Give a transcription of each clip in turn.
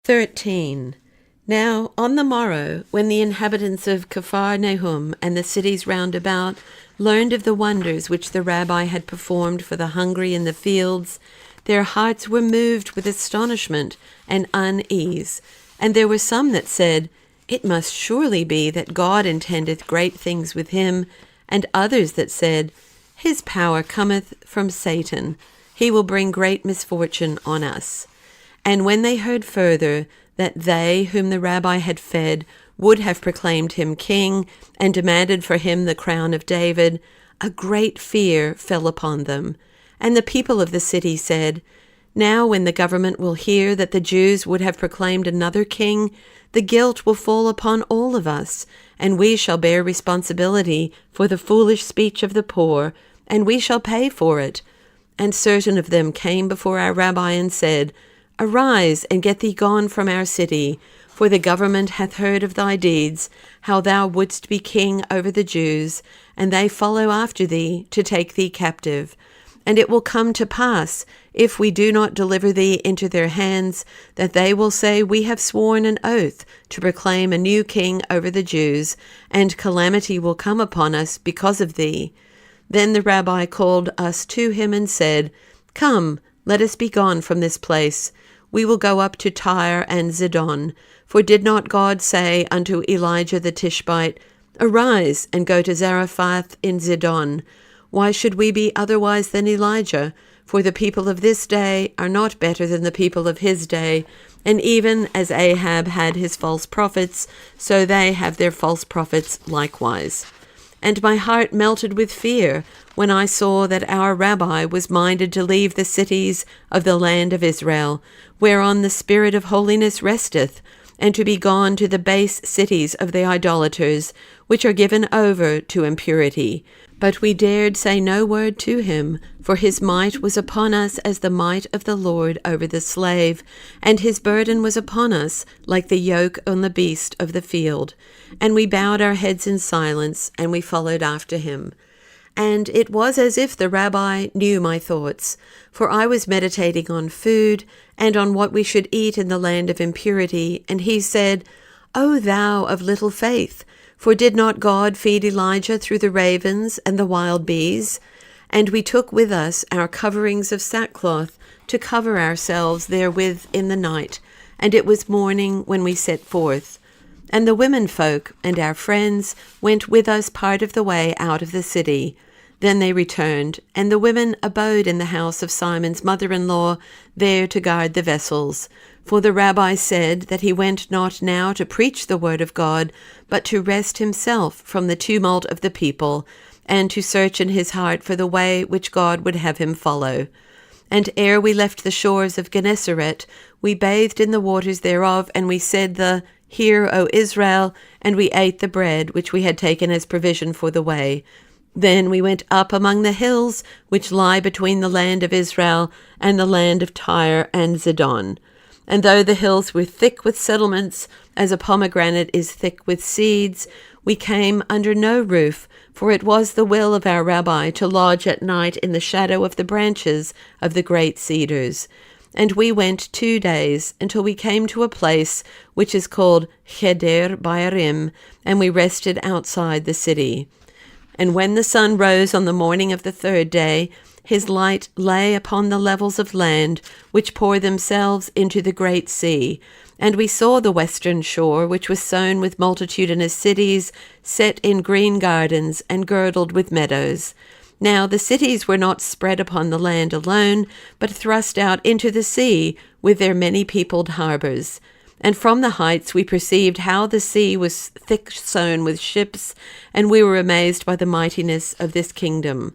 13. Now on the morrow, when the inhabitants of Capharnaum and the cities round about learned of the wonders which the rabbi had performed for the hungry in the fields, their hearts were moved with astonishment and unease. And there were some that said, It must surely be that God intendeth great things with him, and others that said, His power cometh from Satan. He will bring great misfortune on us. And when they heard further that they whom the rabbi had fed would have proclaimed him king and demanded for him the crown of David, a great fear fell upon them. And the people of the city said, Now when the government will hear that the Jews would have proclaimed another king, the guilt will fall upon all of us, and we shall bear responsibility for the foolish speech of the poor, and we shall pay for it. And certain of them came before our rabbi and said, Arise, and get thee gone from our city, for the government hath heard of thy deeds, how thou wouldst be king over the Jews, and they follow after thee to take thee captive. And it will come to pass, if we do not deliver thee into their hands, that they will say, We have sworn an oath to proclaim a new king over the Jews, and calamity will come upon us because of thee. Then the rabbi called us to him and said, Come, let us be gone from this place. We will go up to Tyre and Zidon. For did not God say unto Elijah the Tishbite, Arise, and go to Zarephath in Zidon? Why should we be otherwise than Elijah? For the people of this day are not better than the people of his day. And even as Ahab had his false prophets, so they have their false prophets likewise. And my heart melted with fear when I saw that our rabbi was minded to leave the cities of the land of Israel, whereon the spirit of holiness resteth, and to be gone to the base cities of the idolaters, which are given over to impurity. But we dared say no word to him, for his might was upon us as the might of the Lord over the slave, and his burden was upon us like the yoke on the beast of the field. And we bowed our heads in silence, and we followed after him. And it was as if the rabbi knew my thoughts, for I was meditating on food, and on what we should eat in the land of impurity, and he said, O thou of little faith! For did not God feed Elijah through the ravens and the wild bees? And we took with us our coverings of sackcloth to cover ourselves therewith in the night, and it was morning when we set forth. And the women folk and our friends went with us part of the way out of the city. Then they returned, and the women abode in the house of Simon's mother-in-law, there to guard the vessels. For the rabbi said that he went not now to preach the word of God, but to rest himself from the tumult of the people, and to search in his heart for the way which God would have him follow. And ere we left the shores of Gennesaret, we bathed in the waters thereof, and we said the Hear, O Israel, and we ate the bread which we had taken as provision for the way. Then we went up among the hills which lie between the land of Israel and the land of Tyre and Zidon. And though the hills were thick with settlements, as a pomegranate is thick with seeds, we came under no roof, for it was the will of our rabbi to lodge at night in the shadow of the branches of the great cedars. And we went 2 days, until we came to a place which is called Cheder Bayarim, and we rested outside the city. And when the sun rose on the morning of the 3rd day, his light lay upon the levels of land, which pour themselves into the great sea. And we saw the western shore, which was sown with multitudinous cities, set in green gardens and girdled with meadows. Now the cities were not spread upon the land alone, but thrust out into the sea with their many peopled harbors. And from the heights we perceived how the sea was thick sown with ships, and we were amazed by the mightiness of this kingdom.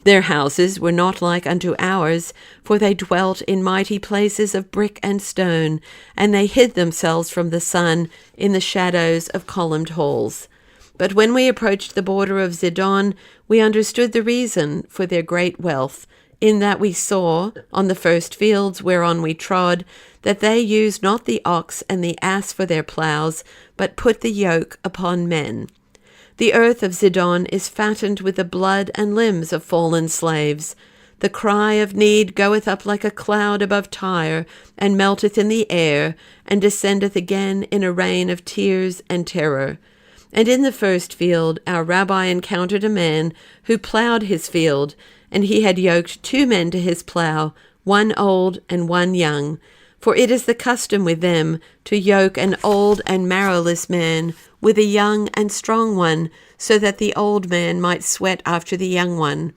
Their houses were not like unto ours, for they dwelt in mighty places of brick and stone, and they hid themselves from the sun in the shadows of columned halls. But when we approached the border of Zidon, we understood the reason for their great wealth, in that we saw, on the first fields whereon we trod, that they used not the ox and the ass for their ploughs, but put the yoke upon men. The earth of Zidon is fattened with the blood and limbs of fallen slaves. The cry of need goeth up like a cloud above Tyre, and melteth in the air, and descendeth again in a rain of tears and terror. And in the first field our rabbi encountered a man who plowed his field, and he had yoked 2 men to his plow, one old and one young. For it is the custom with them to yoke an old and marrowless man with a young and strong one, so that the old man might sweat after the young one.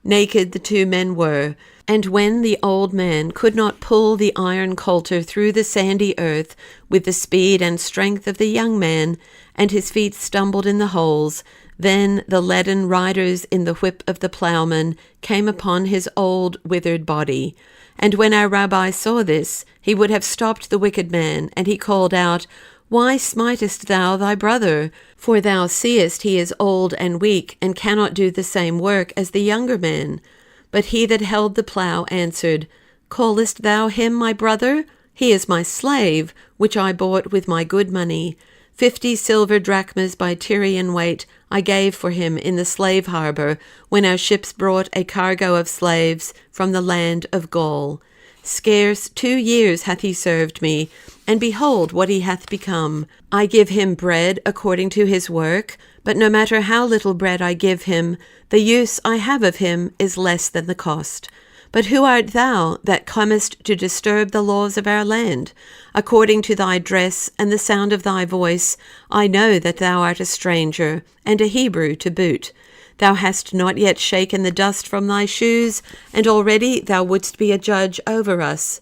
Naked the 2 men were, and when the old man could not pull the iron coulter through the sandy earth with the speed and strength of the young man, and his feet stumbled in the holes, then the leaden riders in the whip of the ploughman came upon his old withered body. And when our rabbi saw this, he would have stopped the wicked man, and he called out, Why smitest thou thy brother? For thou seest he is old and weak, and cannot do the same work as the younger man. But he that held the plough answered, Callest thou him my brother? He is my slave, which I bought with my good money. 50 silver drachmas by Tyrian weight I gave for him in the slave harbour, when our ships brought a cargo of slaves from the land of Gaul. Scarce 2 years hath he served me, and behold what he hath become. I give him bread according to his work, but no matter how little bread I give him, the use I have of him is less than the cost. But who art thou that comest to disturb the laws of our land? According to thy dress and the sound of thy voice, I know that thou art a stranger, and a Hebrew to boot. Thou hast not yet shaken the dust from thy shoes, and already thou wouldst be a judge over us.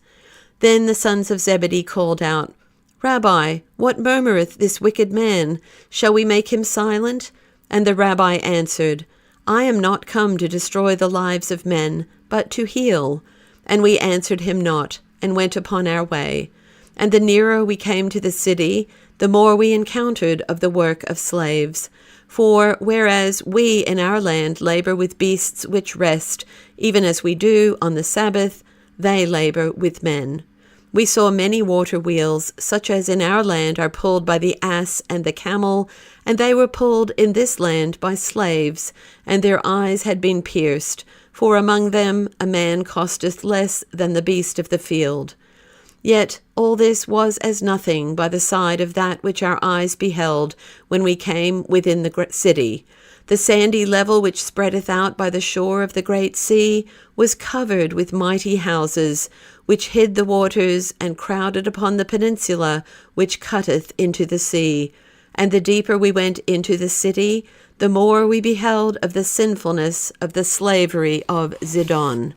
Then the sons of Zebedee called out, Rabbi, what murmureth this wicked man? Shall we make him silent? And the rabbi answered, I am not come to destroy the lives of men, but to heal. And we answered him not, and went upon our way. And the nearer we came to the city, the more we encountered of the work of slaves. For whereas we in our land labor with beasts which rest, even as we do on the Sabbath, they labor with men. We saw many water wheels, such as in our land are pulled by the ass and the camel, and they were pulled in this land by slaves, and their eyes had been pierced, for among them a man costeth less than the beast of the field. Yet all this was as nothing by the side of that which our eyes beheld when we came within the city. The sandy level which spreadeth out by the shore of the great sea was covered with mighty houses, which hid the waters and crowded upon the peninsula which cutteth into the sea. And the deeper we went into the city, the more we beheld of the sinfulness of the slavery of Zidon.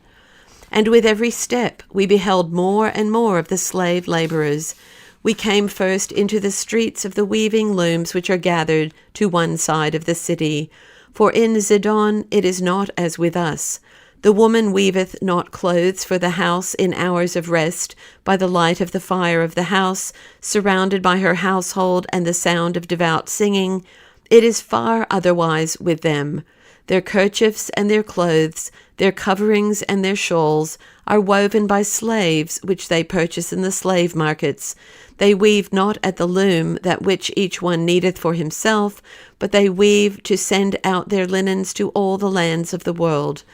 And with every step we beheld more and more of the slave laborers. We came first into the streets of the weaving looms which are gathered to one side of the city. For in Zidon it is not as with us. The woman weaveth not clothes for the house in hours of rest, by the light of the fire of the house, surrounded by her household and the sound of devout singing. It is far otherwise with them. Their kerchiefs and their clothes, their coverings and their shawls, are woven by slaves which they purchase in the slave markets. They weave not at the loom that which each one needeth for himself, but they weave to send out their linens to all the lands of the world.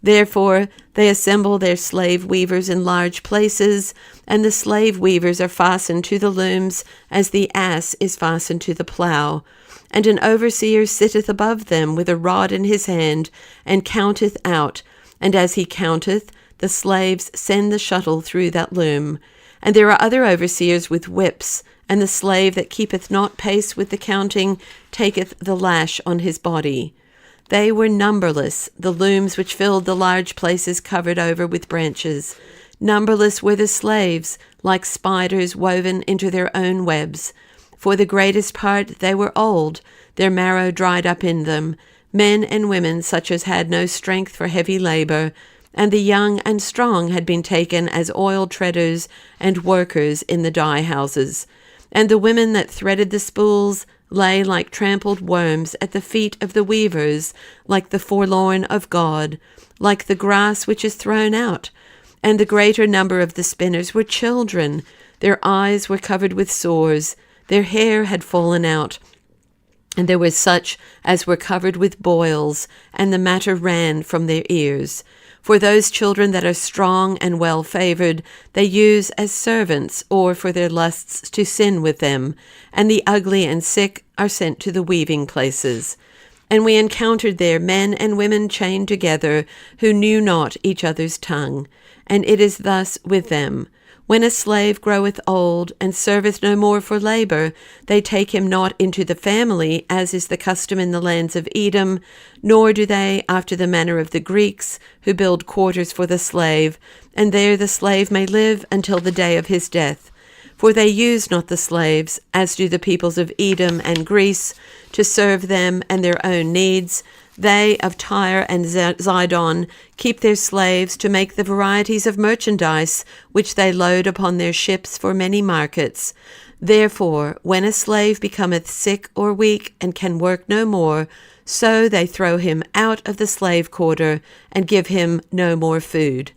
Therefore they assemble their slave weavers in large places, and the slave weavers are fastened to the looms as the ass is fastened to the plough. And an overseer sitteth above them with a rod in his hand, and counteth out, and as he counteth, the slaves send the shuttle through that loom. And there are other overseers with whips, and the slave that keepeth not pace with the counting taketh the lash on his body. They were numberless, the looms which filled the large places covered over with branches. Numberless were the slaves, like spiders woven into their own webs. For the greatest part they were old, their marrow dried up in them, men and women such as had no strength for heavy labor, and the young and strong had been taken as oil treaders and workers in the dye houses. And the women that threaded the spools lay like trampled worms at the feet of the weavers, like the forlorn of God, like the grass which is thrown out. And the greater number of the spinners were children. Their eyes were covered with sores, their hair had fallen out, and there were such as were covered with boils, and the matter ran from their ears. For those children that are strong and well-favored, they use as servants, or for their lusts to sin with them, and the ugly and sick are sent to the weaving places. And we encountered there men and women chained together, who knew not each other's tongue. And it is thus with them. When a slave groweth old, and serveth no more for labor, they take him not into the family, as is the custom in the lands of Edom, nor do they, after the manner of the Greeks, who build quarters for the slave, and there the slave may live until the day of his death. For they use not the slaves, as do the peoples of Edom and Greece, to serve them and their own needs. They of Tyre and Zidon keep their slaves to make the varieties of merchandise, which they load upon their ships for many markets. Therefore, when a slave becometh sick or weak, and can work no more, so they throw him out of the slave quarter, and give him no more food.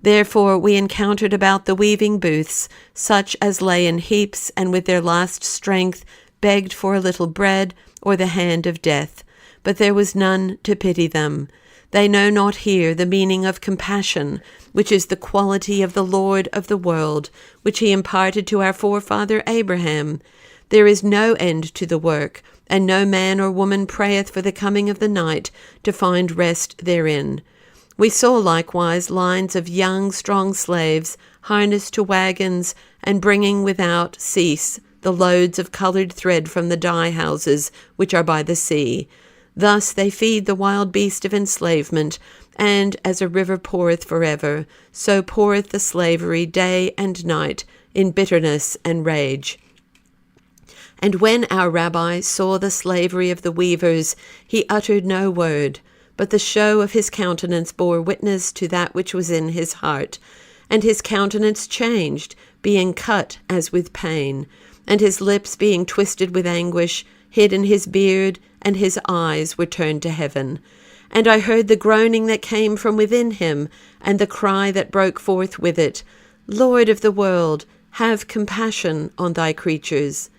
Therefore we encountered about the weaving booths such as lay in heaps, and with their last strength begged for a little bread, or the hand of death. But there was none to pity them. They know not here the meaning of compassion, which is the quality of the Lord of the world, which he imparted to our forefather Abraham. There is no end to the work, and no man or woman prayeth for the coming of the night to find rest therein. We saw likewise lines of young, strong slaves, harnessed to wagons, and bringing without cease the loads of colored thread from the dye houses which are by the sea. Thus they feed the wild beast of enslavement, and as a river poureth forever, so poureth the slavery day and night in bitterness and rage. And when our rabbi saw the slavery of the weavers, he uttered no word, but the show of his countenance bore witness to that which was in his heart. And his countenance changed, being cut as with pain, and his lips being twisted with anguish, hid in his beard, and his eyes were turned to heaven. And I heard the groaning that came from within him, and the cry that broke forth with it, Lord of the world, have compassion on thy creatures.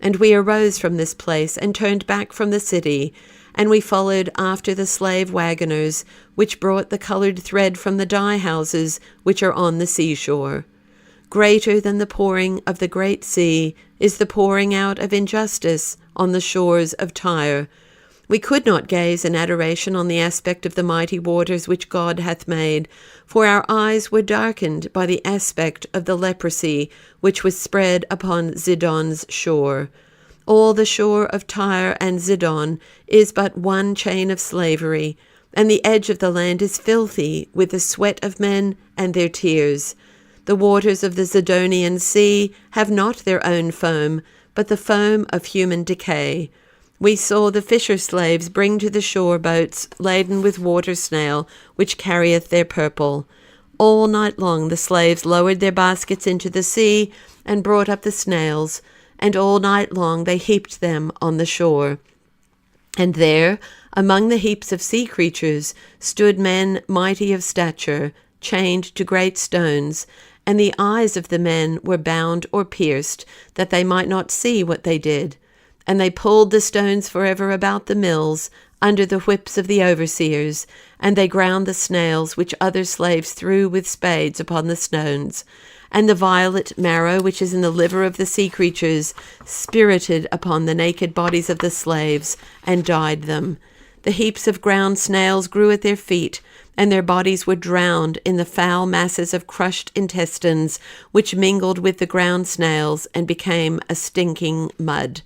And we arose from this place, and turned back from the city, and we followed after the slave wagoners, which brought the colored thread from the dye houses which are on the seashore. Greater than the pouring of the great sea is the pouring out of injustice on the shores of Tyre. We could not gaze in adoration on the aspect of the mighty waters which God hath made, for our eyes were darkened by the aspect of the leprosy which was spread upon Zidon's shore. All the shore of Tyre and Zidon is but one chain of slavery, and the edge of the land is filthy with the sweat of men and their tears. The waters of the Zidonian sea have not their own foam, but the foam of human decay. We saw the fisher slaves bring to the shore boats laden with water snail, which carrieth their purple. All night long the slaves lowered their baskets into the sea, and brought up the snails, and all night long they heaped them on the shore. And there, among the heaps of sea creatures, stood men mighty of stature, chained to great stones, and the eyes of the men were bound or pierced, that they might not see what they did. And they pulled the stones forever about the mills, under the whips of the overseers, and they ground the snails which other slaves threw with spades upon the stones. And the violet marrow which is in the liver of the sea creatures spirited upon the naked bodies of the slaves, and dyed them. The heaps of ground snails grew at their feet, and their bodies were drowned in the foul masses of crushed intestines, which mingled with the ground snails and became a stinking mud.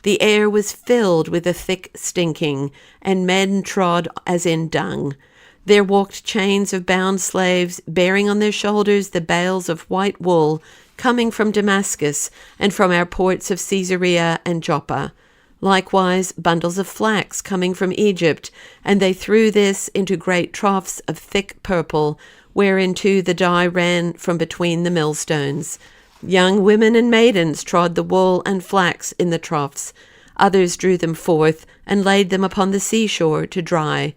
The air was filled with a thick stinking, and men trod as in dung. There walked chains of bound slaves, bearing on their shoulders the bales of white wool, coming from Damascus, and from our ports of Caesarea and Joppa. Likewise bundles of flax coming from Egypt, and they threw this into great troughs of thick purple, whereinto the dye ran from between the millstones. Young women and maidens trod the wool and flax in the troughs. Others drew them forth, and laid them upon the seashore to dry.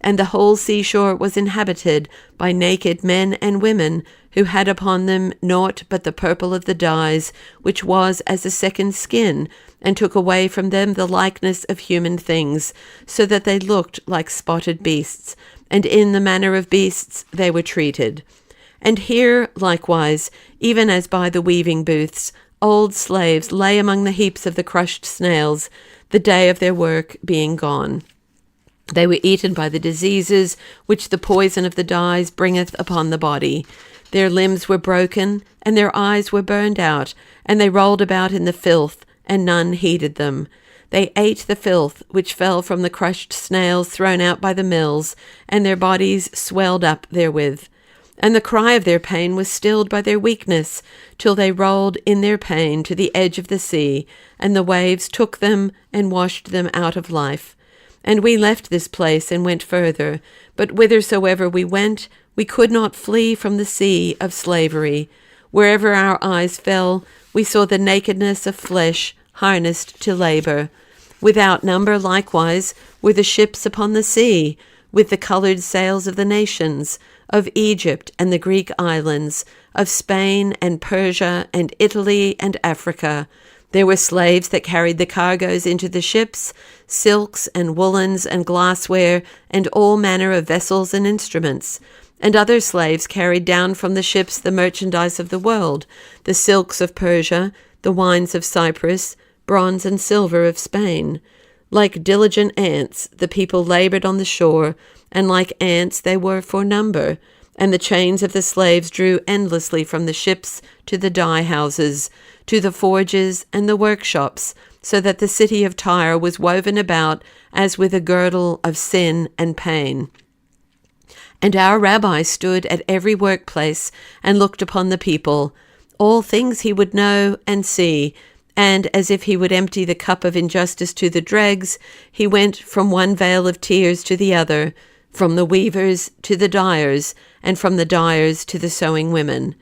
and the whole seashore was inhabited by naked men and women who had upon them naught but the purple of the dyes, which was as a second skin, and took away from them the likeness of human things, so that they looked like spotted beasts, and in the manner of beasts they were treated. And here, likewise, even as by the weaving booths, old slaves lay among the heaps of the crushed snails, the day of their work being gone. They were eaten by the diseases which the poison of the dyes bringeth upon the body. Their limbs were broken, and their eyes were burned out, and they rolled about in the filth, and none heeded them. They ate the filth which fell from the crushed snails thrown out by the mills, and their bodies swelled up therewith. And the cry of their pain was stilled by their weakness, till they rolled in their pain to the edge of the sea, and the waves took them and washed them out of life. And we left this place and went further, but whithersoever we went, we could not flee from the sea of slavery. Wherever our eyes fell, we saw the nakedness of flesh harnessed to labor. Without number, likewise, were the ships upon the sea, with the colored sails of the nations, of Egypt and the Greek islands, of Spain and Persia and Italy and Africa. There were slaves that carried the cargoes into the ships, silks and woolens and glassware, and all manner of vessels and instruments. And other slaves carried down from the ships the merchandise of the world, the silks of Persia, the wines of Cyprus, bronze and silver of Spain. Like diligent ants, the people labored on the shore, and like ants they were for number. And the chains of the slaves drew endlessly from the ships to the dye houses, to the forges and the workshops, so that the city of Tyre was woven about as with a girdle of sin and pain. And our rabbi stood at every workplace and looked upon the people. All things he would know and see, and as if he would empty the cup of injustice to the dregs, he went from one vale of tears to the other, from the weavers to the dyers, and from the dyers to the sewing women.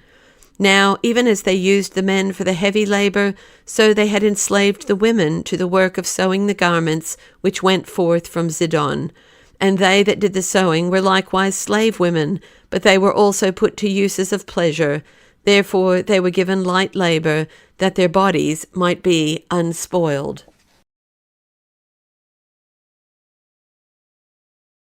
Now, even as they used the men for the heavy labor, so they had enslaved the women to the work of sewing the garments which went forth from Zidon. And they that did the sewing were likewise slave women, but they were also put to uses of pleasure. Therefore they were given light labor, that their bodies might be unspoiled.